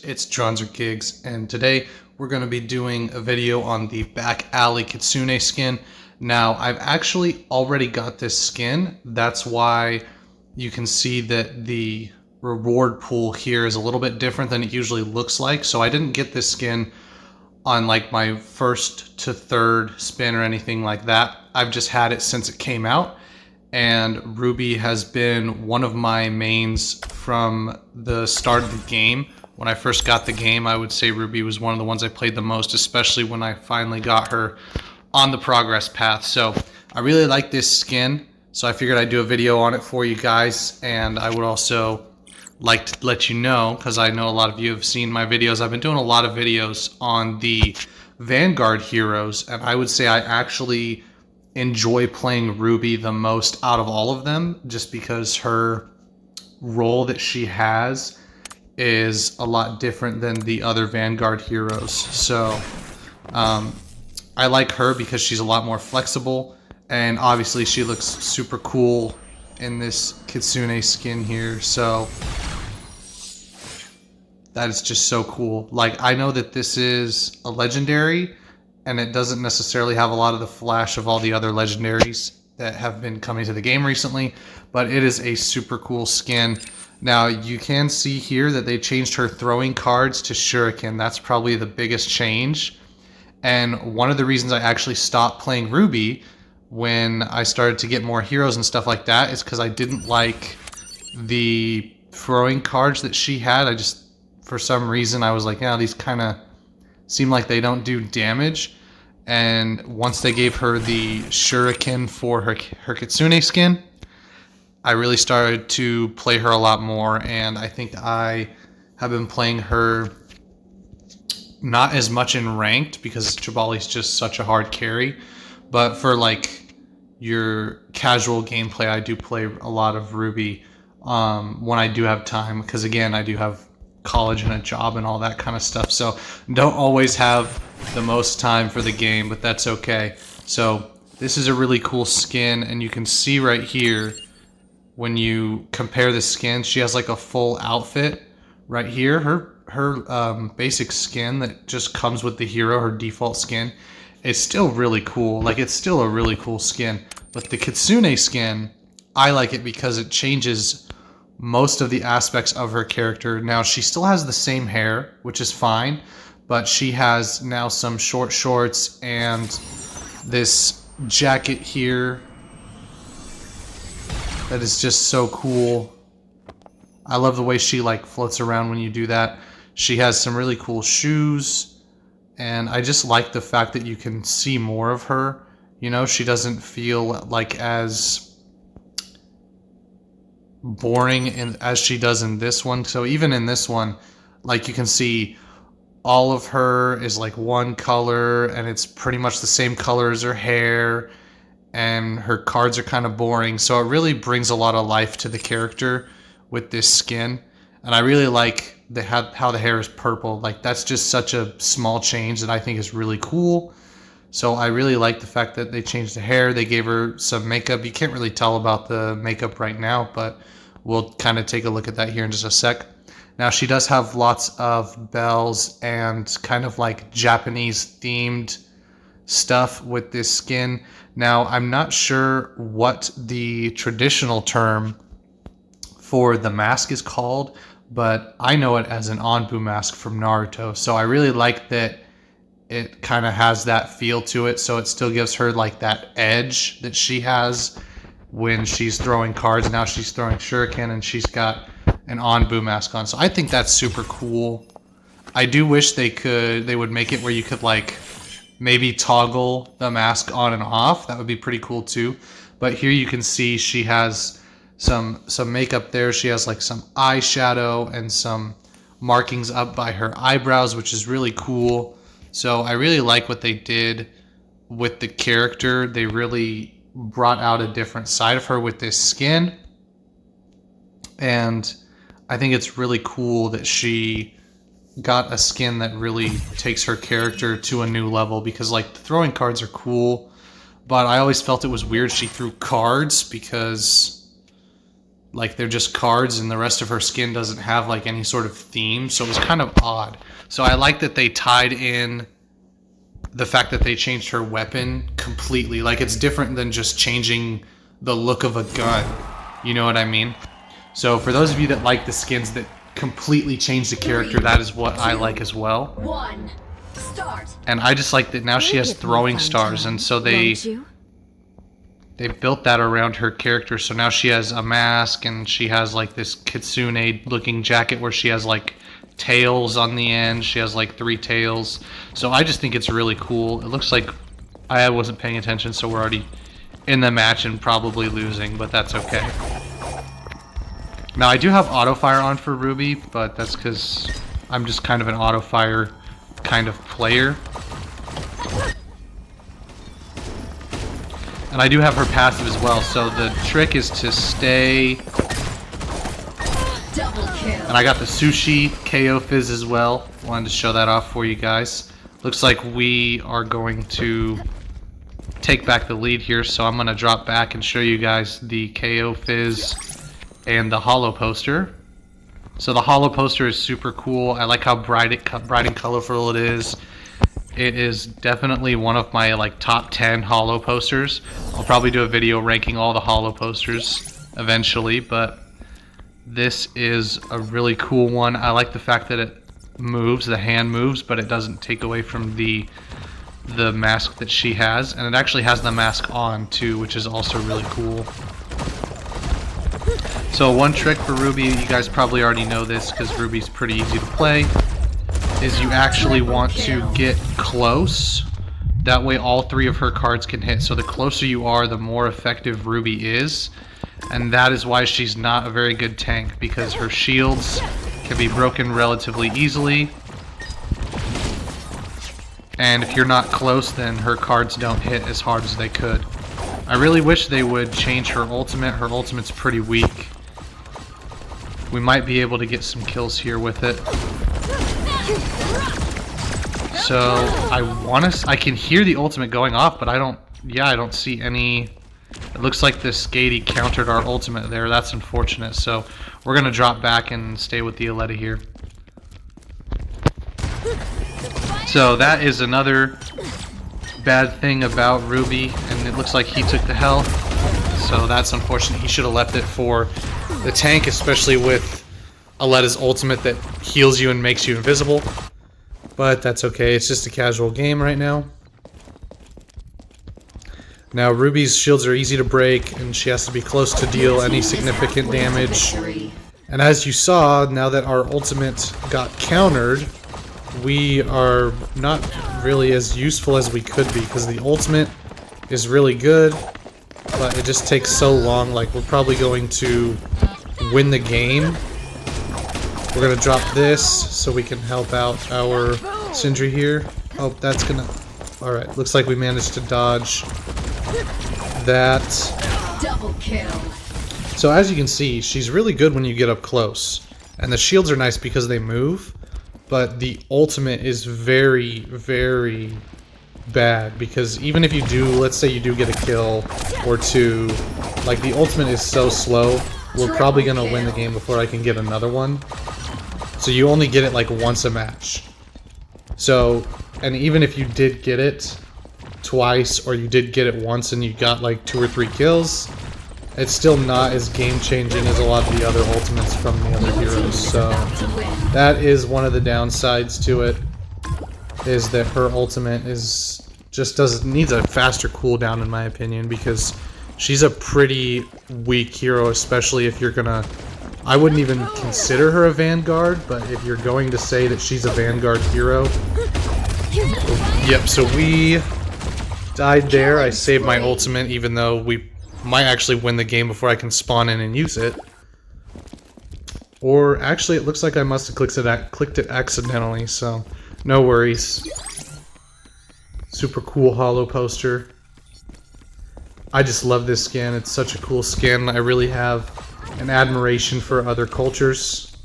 It's Johns or Gigs, and today we're going to be doing a video on the Back Alley Kitsune skin. Now, I've actually already got this skin. That's why you can see that the reward pool here is a little bit different than it usually looks like. So I didn't get this skin on like my first to third spin or anything like that. I've just had it since it came out. And Ruby has been one of my mains from the start of the game. When I first got the game, I would say Ruby was one of the ones I played the most, especially when I finally got her on the progress path. So I really like this skin, so I figured I'd do a video on it for you guys. And I would also like to let you know, because I know a lot of you have seen my videos, I've been doing a lot of videos on the Vanguard heroes, and I would say I actually enjoy playing Ruby the most out of all of them, just because her role that she has is a lot different than the other Vanguard heroes. So I like her because she's a lot more flexible, and obviously she looks super cool in this Kitsune skin here. So that is just so cool. Like, I know that this is a legendary, and it doesn't necessarily have a lot of the flash of all the other legendaries that have been coming to the game recently, but it is a super cool skin. Now, you can see here that they changed her throwing cards to Shuriken. That's probably the biggest change. And one of the reasons I actually stopped playing Ruby when I started to get more heroes and stuff like that is because I didn't like the throwing cards that she had. I just, for some reason, I was like, yeah, these kind of seem like they don't do damage. And once they gave her the Shuriken for her Kitsune skin, I really started to play her a lot more, and I think I have been playing her not as much in ranked because Chibali's just such a hard carry, but for like your casual gameplay, I do play a lot of Ruby when I do have time, because again, I do have college and a job and all that kind of stuff, so don't always have the most time for the game, but that's okay. So this is a really cool skin, and you can see right here when you compare the skins, she has like a full outfit right here. Her basic skin that just comes with the hero, her default skin, is still really cool. Like, it's still a really cool skin. But the Kitsune skin, I like it because it changes most of the aspects of her character. Now, she still has the same hair, which is fine, but she has now some short shorts and this jacket here that is just so cool. I love the way she like floats around when you do that. She has some really cool shoes, and I just like the fact that you can see more of her. You know, she doesn't feel like as boring as she does in this one. So even in this one, like, you can see all of her is like one color, and it's pretty much the same color as her hair, and her cards are kind of boring. So it really brings a lot of life to the character with this skin. And I really like how the hair is purple. Like, that's just such a small change that I think is really cool. So I really like the fact that they changed the hair. They gave her some makeup. You can't really tell about the makeup right now, but we'll kind of take a look at that here in just a sec. Now, she does have lots of bells and kind of like Japanese themed stuff with this skin. Now, I'm not sure what the traditional term for the mask is called, but I know it as an Anbu mask from Naruto. So I really like that it kind of has that feel to it, so it still gives her like that edge that she has when she's throwing cards. Now she's throwing Shuriken, and she's got an Anbu mask on. So I think that's super cool. I do wish they would make it where you could like maybe toggle the mask on and off. That would be pretty cool too. But here you can see she has some makeup there. She has like some eyeshadow and some markings up by her eyebrows, which is really cool. So I really like what they did with the character. They really brought out a different side of her with this skin. And I think it's really cool that she got a skin that really takes her character to a new level, because like the throwing cards are cool, but I always felt it was weird she threw cards, because like they're just cards and the rest of her skin doesn't have like any sort of theme, so it was kind of odd. So I like that they tied in the fact that they changed her weapon completely. Like, it's different than just changing the look of a gun. You know what I mean? So for those of you that like the skins that completely change the character, that is what I like as well. And I just like that now she has throwing stars, and so they built that around her character. So now she has a mask, and she has like this Kitsune looking jacket where she has like tails on the end. She has like 3 tails. So I just think it's really cool. It looks like I wasn't paying attention, so we're already in the match and probably losing, but that's okay. Now I do have auto fire on for Ruby, but that's because I'm just kind of an auto fire kind of player. And I do have her passive as well, so the trick is to stay. And I got the sushi KO fizz as well. Wanted to show that off for you guys. Looks like we are going to take back the lead here, so I'm going to drop back and show you guys the KO fizz and the holo poster. So the holo poster is super cool. I like how bright and colorful it is. It is definitely one of my like top 10 holo posters. I'll probably do a video ranking all the holo posters eventually, but this is a really cool one. I like the fact that it moves, the hand moves, but it doesn't take away from the mask that she has, and it actually has the mask on too, which is also really cool. So one trick for Ruby, you guys probably already know this because Ruby's pretty easy to play, is you actually want to get close. That way all 3 of her cards can hit. So the closer you are, the more effective Ruby is. And that is why she's not a very good tank, because her shields can be broken relatively easily. And if you're not close, then her cards don't hit as hard as they could. I really wish they would change her ultimate. Her ultimate's pretty weak. We might be able to get some kills here with it. So I can hear the ultimate going off, but I don't see any. It looks like the Skady countered our ultimate there. That's unfortunate. So we're gonna drop back and stay with the Aletta here. So that is another bad thing about Ruby, and it looks like he took the health. So that's unfortunate. He should have left it for the tank, especially with Aletta's ultimate that heals you and makes you invisible. But that's okay. It's just a casual game right now. Now Ruby's shields are easy to break, and she has to be close to deal any significant damage. And as you saw, now that our ultimate got countered, we are not really as useful as we could be, because the ultimate is really good, but it just takes so long. Like, we're probably going to win the game. We're going to drop this so we can help out our Sindri here. Oh, that's gonna... Alright, looks like we managed to dodge that. Double kill. So as you can see, she's really good when you get up close. And the shields are nice because they move, but the ultimate is very, very bad, because even if you do, let's say you do get a kill or 2, like, the ultimate is so slow, we're probably gonna win the game before I can get another one. So you only get it like once a match. So, and even if you did get it twice, or you did get it once and you got like 2 or 3 kills, it's still not as game-changing as a lot of the other ultimates from the other heroes. So that is one of the downsides to it, is that her ultimate is just needs a faster cooldown, in my opinion, because she's a pretty weak hero, especially if you're gonna... I wouldn't even consider her a Vanguard, but if you're going to say that she's a Vanguard hero... Yep, so we died there. I saved my ultimate, even though we might actually win the game before I can spawn in and use it. Or, actually, it looks like I must have clicked it accidentally, so no worries. Super cool holo poster. I just love this skin. It's such a cool skin. I really have an admiration for other cultures.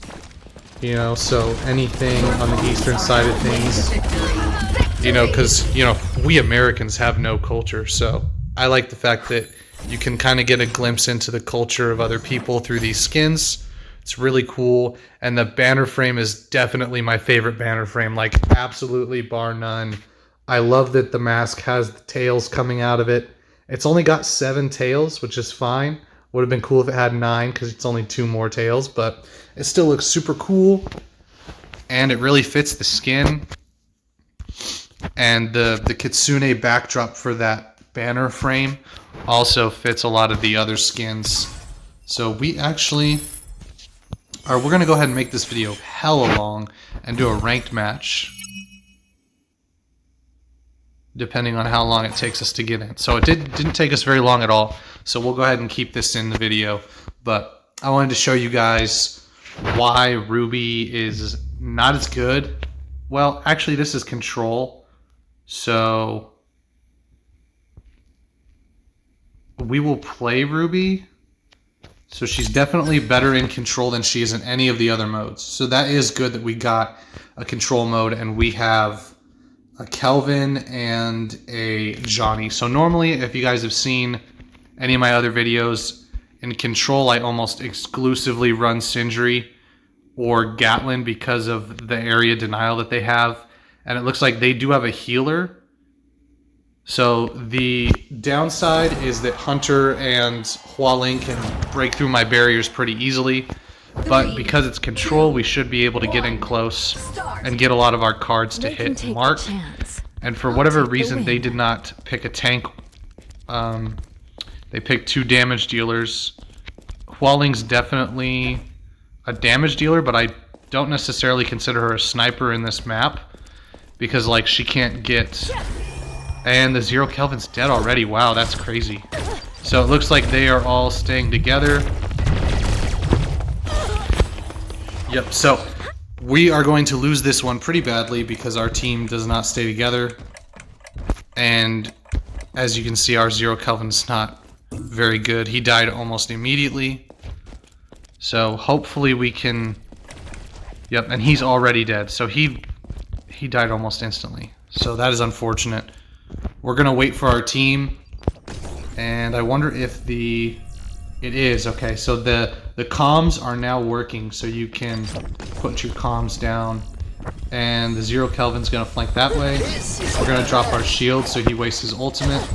You know, so anything on the eastern side of things, you know, because, you know, we Americans have no culture, so I like the fact that You can kind of get a glimpse into the culture of other people through these skins. It's really cool. And the banner frame is definitely my favorite banner frame, like absolutely bar none. I love that the mask has the tails coming out of it. It's only got 7 tails, which is fine. Would have been cool if it had 9 because it's only 2 more tails, but it still looks super cool. And it really fits the skin. And the Kitsune backdrop for that banner frame also fits a lot of the other skins. So we actually we're going to go ahead and make this video hella long and do a ranked match, depending on how long it takes us to get in. So it didn't take us very long at all, so we'll go ahead and keep this in the video. But I wanted to show you guys why Ruby is not as good. Well, actually this is control, so we will play Ruby. So she's definitely better in control than she is in any of the other modes. So that is good that we got a control mode and we have a Kelvin and a Johnny. So normally, if you guys have seen any of my other videos, in control I almost exclusively run Sindri or Gatlin because of the area denial that they have. And it looks like they do have a healer. So the downside is that Hunter and Hualing can break through my barriers pretty easily. But because it's control, we should be able to get in close and get a lot of our cards to hit mark. And for whatever reason, they did not pick a tank. They picked 2 damage dealers. Hualing's definitely a damage dealer, but I don't necessarily consider her a sniper in this map because, like, she can't get... And the Zero Kelvin's dead already. Wow, that's crazy. So it looks like they are all staying together. Yep, so we are going to lose this one pretty badly because our team does not stay together. And as you can see, our Zero Kelvin's not very good. He died almost immediately. So hopefully we can... Yep, and he's already dead. So he died almost instantly. So that is unfortunate. We're going to wait for our team. And I wonder if it is. Okay, so the comms are now working, so you can put your comms down. And the Zero Kelvin's going to flank that way. We're going to drop our shield so he wastes his ultimate.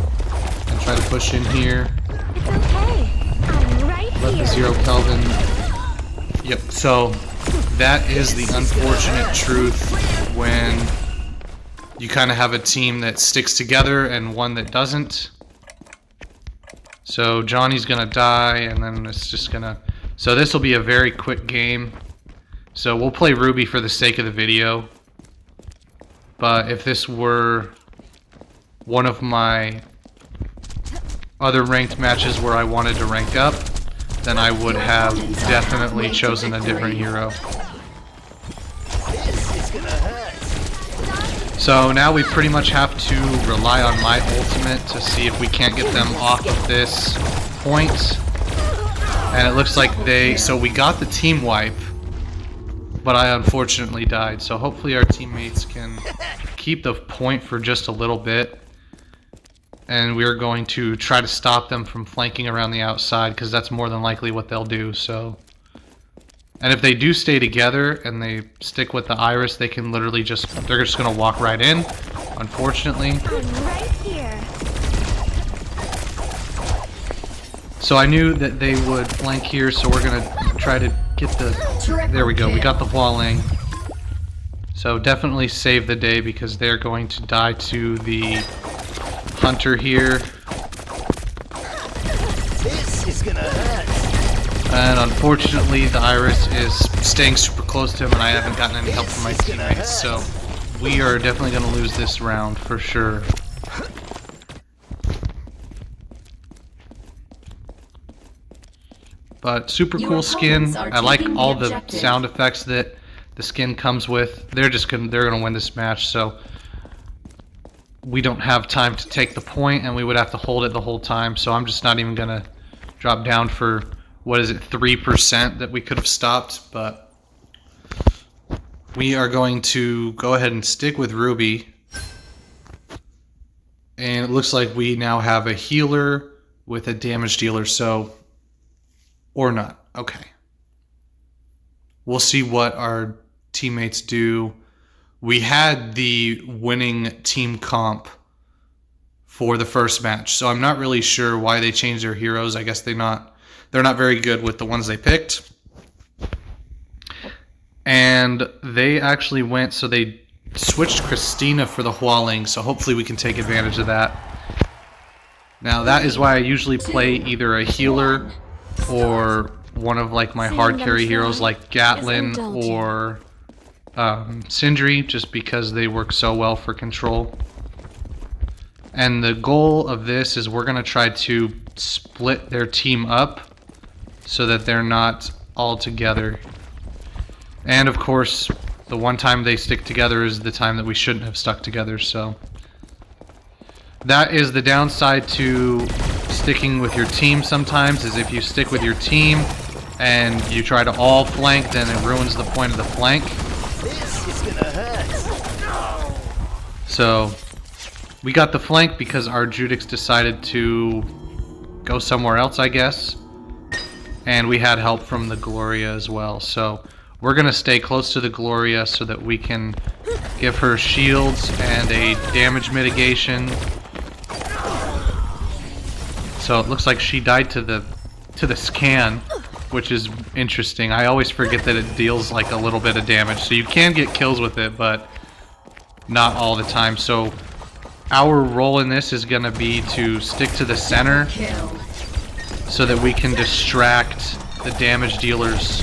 And try to push in here. It's okay. I'm right Let the Zero Kelvin... Yep, so that is the unfortunate truth when you kind of have a team that sticks together and one that doesn't. So Johnny's gonna die, and then it's just gonna... So this will be a very quick game. So we'll play Ruby for the sake of the video. But if this were one of my other ranked matches where I wanted to rank up, then I would have definitely chosen a different hero. So now we pretty much have to rely on my ultimate to see if we can't get them off of this point. And it looks like so we got the team wipe, but I unfortunately died. So hopefully our teammates can keep the point for just a little bit. And we're going to try to stop them from flanking around the outside, because that's more than likely what they'll do. So, and if they do stay together and they stick with the Iris, they can literally they're just going to walk right in, unfortunately. I'm right here. So I knew that they would flank here, so we're going to try to get there we go, we got the Hualing. So definitely save the day, because they're going to die to the Hunter here. This is gonna hurt. And unfortunately the Iris is staying super close to him, and I haven't gotten any help from my teammates, so we are definitely going to lose this round for sure. But super cool skin. I like all the sound effects that the skin comes with. They're gonna win this match, so we don't have time to take the point, and we would have to hold it the whole time. So I'm just not even gonna drop down for, what is it, 3% that we could have stopped. But we are going to go ahead and stick with Ruby. And it looks like we now have a healer, with a damage dealer, so... Or not. Okay. We'll see what our teammates do. We had the winning team comp for the first match, so I'm not really sure why they changed their heroes. I guess they're not very good with the ones they picked. And they actually went, so they switched Christina for the Hualing, so hopefully we can take advantage of that. Now that is why I usually play either a healer or one of like my hard carry heroes like Gatlin or Sindri, just because they work so well for control. And the goal of this is we're going to try to split their team up so that they're not all together. And of course, the one time they stick together is the time that we shouldn't have stuck together, so... That is the downside to sticking with your team sometimes, is if you stick with your team and you try to all flank, then it ruins the point of the flank. This is gonna hurt. So, we got the flank because our Judix decided to go somewhere else, I guess. And we had help from the Gloria as well, so we're going to stay close to the Gloria so that we can give her shields and a damage mitigation. So it looks like she died to the scan, which is interesting. I always forget that it deals like a little bit of damage. So you can get kills with it, but not all the time. So our role in this is going to be to stick to the center so that we can distract the damage dealers.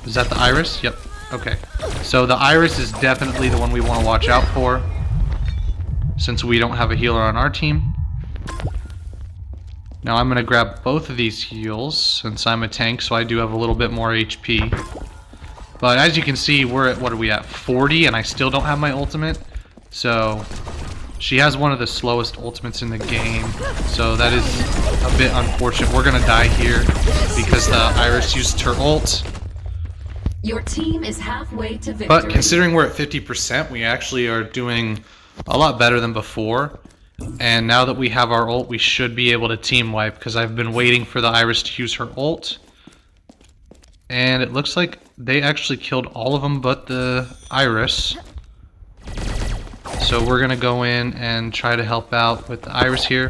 Is that the Iris? Yep. Okay. So the Iris is definitely the one we want to watch out for, since we don't have a healer on our team. Now I'm going to grab both of these heals, since I'm a tank, so I do have a little bit more HP. But as you can see, we're at, what are we at, 40, and I still don't have my ultimate. So she has one of the slowest ultimates in the game, so that is a bit unfortunate. We're going to die here because the Iris used her ult. Your team is halfway to victory. But considering we're at 50%, we actually are doing a lot better than before. And now that we have our ult, we should be able to team wipe, because I've been waiting for the Iris to use her ult. And it looks like they actually killed all of them but the Iris. So we're going to go in and try to help out with the Iris here.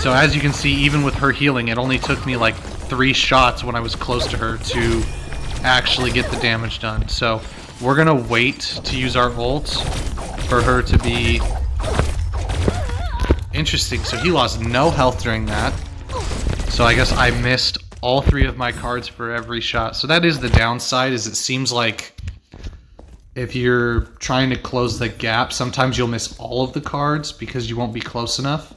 So as you can see, even with her healing, it only took me like 3 shots when I was close to her to actually get the damage done. So we're going to wait to use our ult for her to be... Interesting, so he lost no health during that. So I guess I missed all 3 of my cards for every shot. So that is the downside, is it seems like if you're trying to close the gap, sometimes you'll miss all of the cards because you won't be close enough.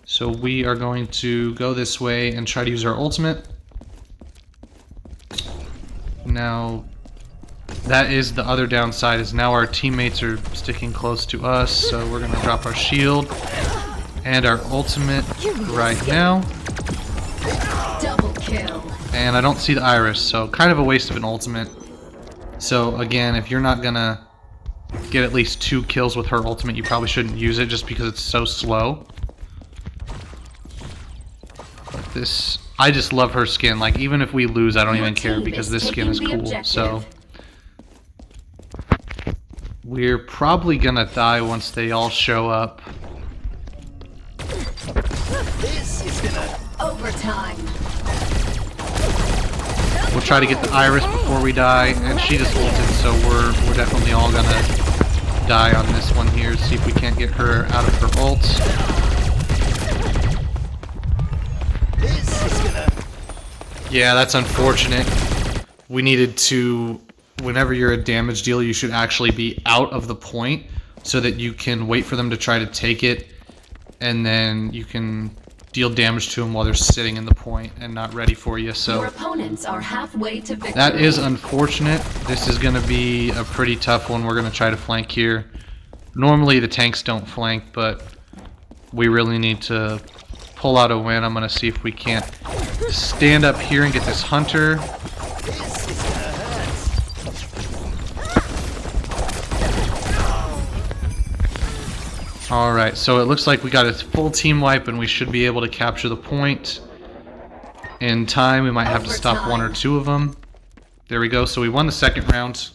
So we are going to go this way and try to use our ultimate. Now, that is the other downside, is now our teammates are sticking close to us, so we're going to drop our shield and our ultimate right now. Double kill. And I don't see the Iris, so kind of a waste of an ultimate. So again, if you're not going to get at least 2 kills with her ultimate, you probably shouldn't use it just because it's so slow. This, I just love her skin. Like, even if we lose, I don't even care because this skin is cool. So we're probably gonna die once they all show up. This is gonna Overtime. We'll try to get the Iris before we die, and she just ulted, so we're definitely all gonna die on this one here. See if we can't get her out of her ult. This is gonna Yeah, that's unfortunate. We needed to, whenever you're a damage dealer, you should actually be out of the point so that you can wait for them to try to take it, and then you can deal damage to them while they're sitting in the point and not ready for you. Your So opponents are halfway to victory. that is unfortunate. This is going to be a pretty tough one. We're going to try to flank here. Normally the tanks don't flank, but we really need to pull out a win. I'm going to see if we can't stand up here and get this hunter. this is gonna hurt. Alright, so it looks like we got a full team wipe and we should be able to capture the point in time. We might have to stop one or two of them. There we go. So we won the second round.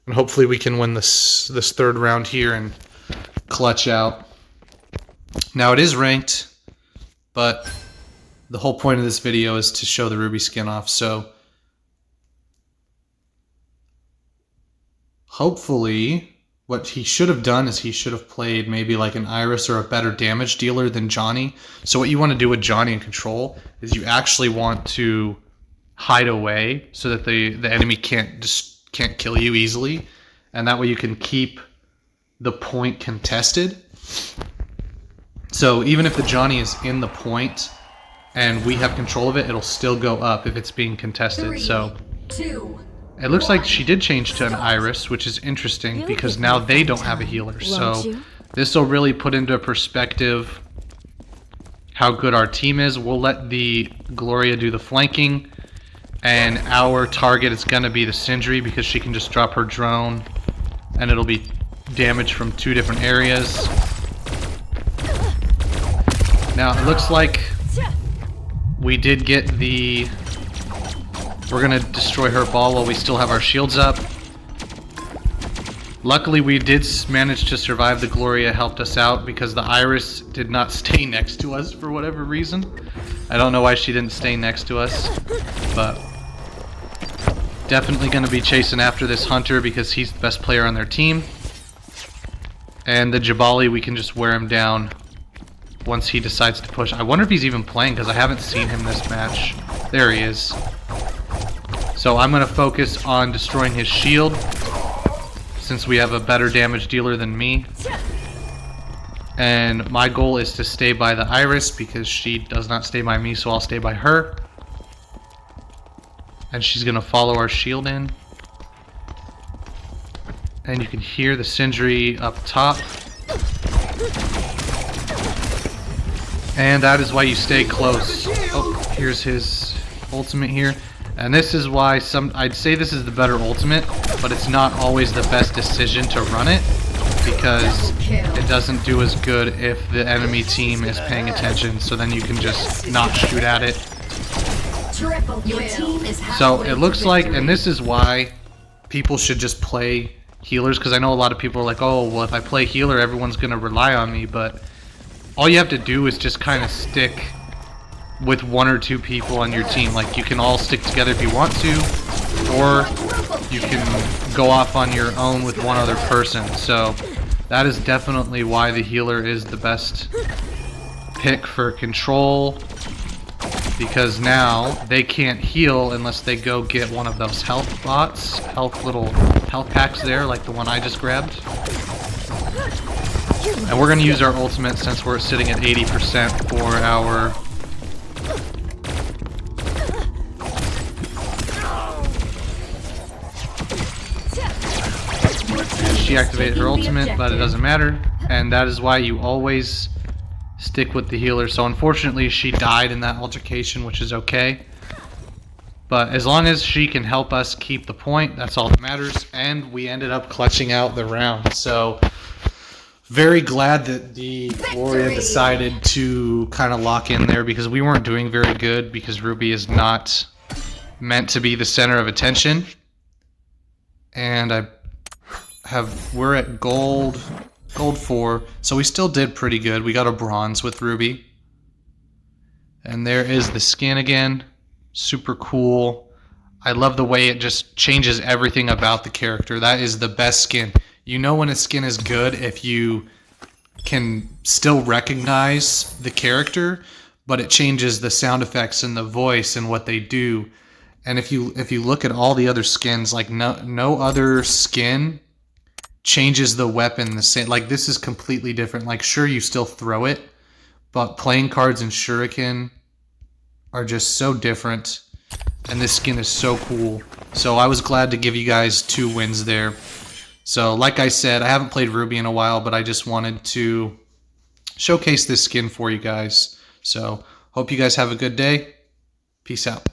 And hopefully we can win this third round here and clutch out. Now it is ranked, but the whole point of this video is to show the Ruby skin off. So hopefully what he should have done is he should have played maybe like an Iris or a better damage dealer than Johnny. So what you want to do with Johnny in control is you actually want to hide away so that the enemy can't kill you easily, and that way you can keep the point contested. So even if the Johnny is in the point and we have control of it, it'll still go up if it's being contested. 3, so 2, it looks like she did change to an Iris, which is interesting because now they don't have a healer. So this will really put into perspective how good our team is. We'll let the Gloria do the flanking, and our target is going to be the Sindri because she can just drop her drone and it'll be damage from 2 different areas. Now it looks like we did get the... We're going to destroy her ball while we still have our shields up. Luckily we did manage to survive. The Gloria helped us out because the Iris did not stay next to us for whatever reason. I don't know why she didn't stay next to us, but definitely going to be chasing after this Hunter because he's the best player on their team. And the Jabali, we can just wear him down once he decides to push. I wonder if he's even playing because I haven't seen him this match. There he is. So I'm going to focus on destroying his shield since we have a better damage dealer than me. And my goal is to stay by the Iris because she does not stay by me, so I'll stay by her. And she's going to follow our shield in. And you can hear the Sindri up top. And that is why you stay close. Oh, here's his ultimate here. And this is why I'd say this is the better ultimate, but it's not always the best decision to run it because it doesn't do as good if the enemy team is paying attention, so then you can just not shoot at it. So it looks like, and this is why people should just play healers, because I know a lot of people are like, oh, well, if I play healer, everyone's going to rely on me, but all you have to do is just kind of stick with 1 or 2 people on your team. Like, you can all stick together if you want to, or you can go off on your own with 1 other person. So that is definitely why the healer is the best pick for control, because now they can't heal unless they go get one of those health bots, little health packs there, like the one I just grabbed. And we're going to use our ultimate since we're sitting at 80% for our... She activated her ultimate, but it doesn't matter. And that is why you always stick with the healer. So unfortunately she died in that altercation, which is okay. But as long as she can help us keep the point, that's all that matters. And we ended up clutching out the round. So very glad that the Gloria decided to kind of lock in there because we weren't doing very good because Ruby is not meant to be the center of attention. And we're at gold 4, so we still did pretty good. We got a bronze with Ruby. And there is the skin again. Super cool. I love the way it just changes everything about the character. That is the best skin. You know when a skin is good if you can still recognize the character, but it changes the sound effects and the voice and what they do. And if you look at all the other skins, like no other skin changes the weapon the same. Like, this is completely different. Like, sure, you still throw it, but playing cards and shuriken are just so different, and this skin is so cool. So I was glad to give you guys 2 wins there. So like I said, I haven't played Ruby in a while, but I just wanted to showcase this skin for you guys. So hope you guys have a good day. Peace out.